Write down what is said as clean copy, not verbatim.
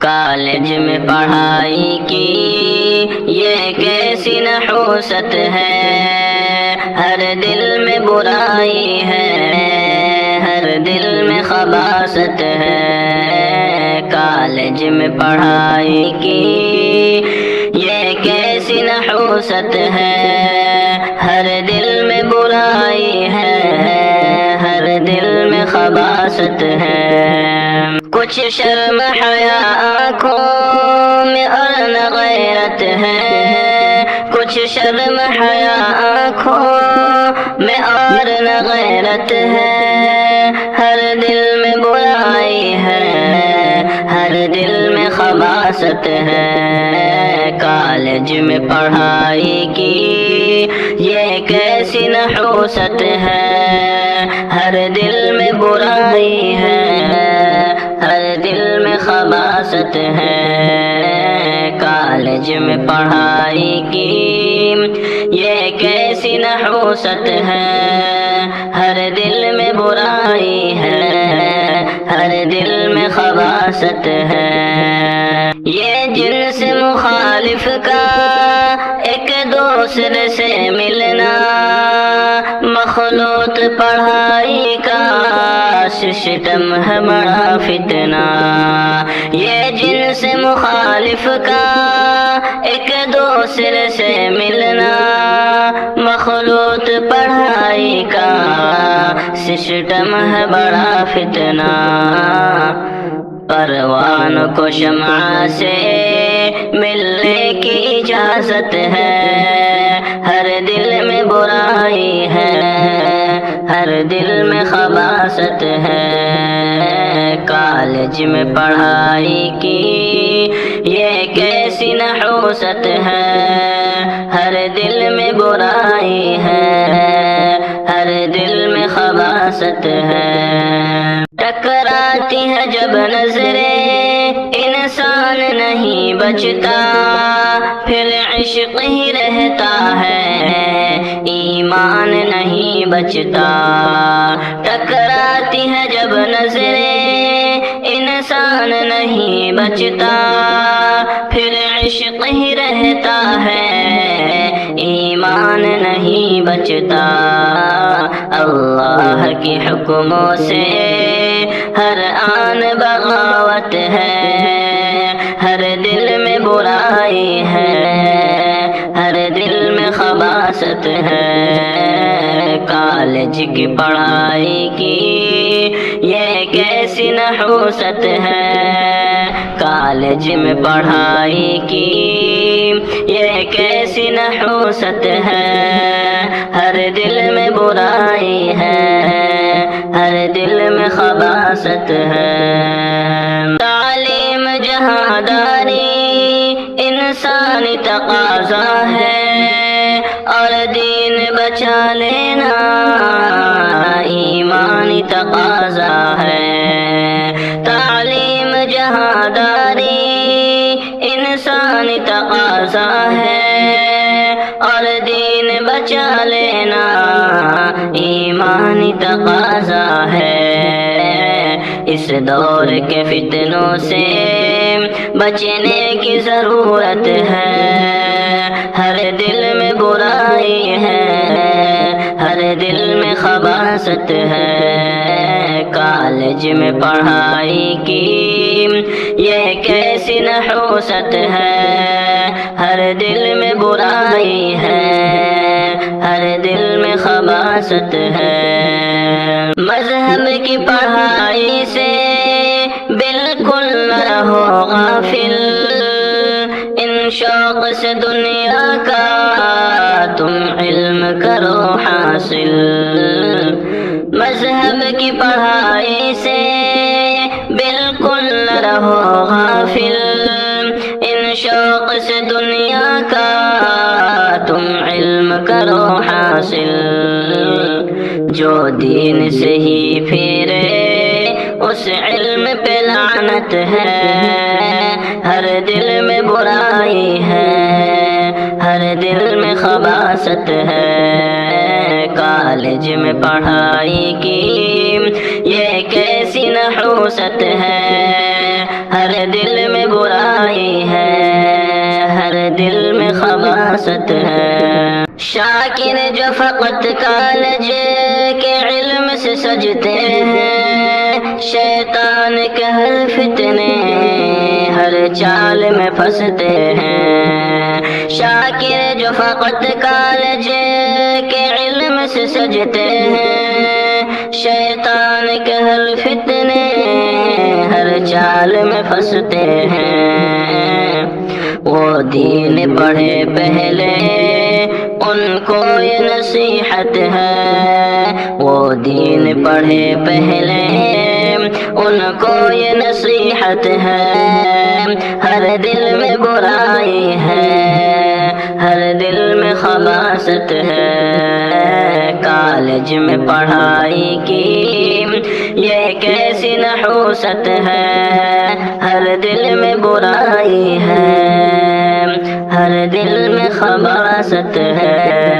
College میں پڑھائی کی یہ کیسی نحوست ہے، ہر دل میں برائی ہے، ہر دل میں خباثت ہے۔ کالج میں پڑھائی کی یہ کیسی نحوست ہے، ہر دل میں برائی ہے، ہر دل میں خباثت ہے۔ کچھ شرم حیا آنکھوں میں اور نہ غیرت ہے، کچھ شرم حیا آنکھوں میں اور نہ غیرت ہے، ہر دل میں برائی ہے، ہر دل میں خباثت ہے۔ کالج میں پڑھائی کی یہ کیسی نحوست ہے، ہر دل میں برائی ہے، ہر دل میں خباثت ہے۔ کالج میں پڑھائی کی یہ کیسی نحوست ہے، ہر دل میں برائی ہے، ہر دل میں خباثت ہے۔ یہ جنس مخالف کا ایک دوسرے سے ملنا، مخلوط پڑھائی کا سسٹم ہے بڑا فتنہ۔ یہ جنس مخالف کا ایک دوسرے سے ملنا، مخلوط پڑھائی کا سسٹم ہے بڑا فتنہ۔ پروان کو شمع سے ملنے کی اجازت ہے، ہر دل میں برائی ہے، ہر دل میں خباثت ہے۔ کالج میں پڑھائی کی یہ کیسی نحوست ہے، ہر دل میں برائی ہے، ہر دل میں خباثت ہے۔ ٹکراتی ہے جب نظریں انسان نہیں بچتا، پھر عشق ہی رہتا ہے، ایمان نہیں بچتا۔ ٹکراتی ہے جب نظریں انسان نہیں بچتا، پھر عشق ہی رہتا ہے، ایمان نہیں بچتا۔ اللہ کے حکموں سے ہر آن بغاوت ہے، ہر دل میں برائی ہے، ہر دل میں خباثت ہے۔ کالج کی پڑھائی کی یہ کیسی نحوست ہے، کالج میں پڑھائی کی یہ کیسی نحوست ہے، ہر دل میں برائی ہے، ہر دل میں خباثت ہے۔ تعلیم جہانداری انسانی تقاضا ہے، اور دین بچا لینا ایمانی تقاضا ہے۔ تعلیم جہانداری انسانی تقاضا ہے، اور دین بچا لینا ایمانی تقاضا ہے۔ اس دور کے فتنوں سے بچنے کی ضرورت ہے، ہر دل میں برائی ہے، ہر دل میں خباثت ہے۔ کالج میں پڑھائی کی یہ کیسی نحوست ہے، ہر دل میں برائی ہے، ہر دل میں خباثت ہے۔ مذہب کی پڑھائی سے بالکل نہ رہو غافل، ان شوق سے دنیا کا تم علم کرو حاصل۔ مذہب کی پڑھائی سے بالکل نہ رہو غافل، ان شوق سے دنیا کا تم علم کرو حاصل۔ جو دین سے ہی پھرے اس علم پہ لعنت ہے، ہر دل میں برائی ہے، ہر دل میں خباثت ہے۔ کالج میں پڑھائی کی یہ کیسی نحوست ہے، ہر دل میں برائی ہے، ہر دل میں خباثت ہے۔ شاکر جو فقط کالج کے علم سے سجتے ہیں، شیطان کے ہر فتنے ہر چال میں پھنستے ہیں۔ شاکر جو فقط کالج کے علم سے سجتے ہیں، شیطان کے ہر فتنے ہر چال میں پھنستے ہیں۔ وہ دین پڑھے پہلے ان کو یہ نصیحت ہے، وہ دین پڑھے پہلے ان کو یہ نصیحت ہے، ہر دل میں برائی ہے، ہر دل میں خباثت ہے۔ کالج میں پڑھائی کی یہ کیسی نحوست ہے، ہر دل میں برائی ہے، ہر دل میں خباثت ہے۔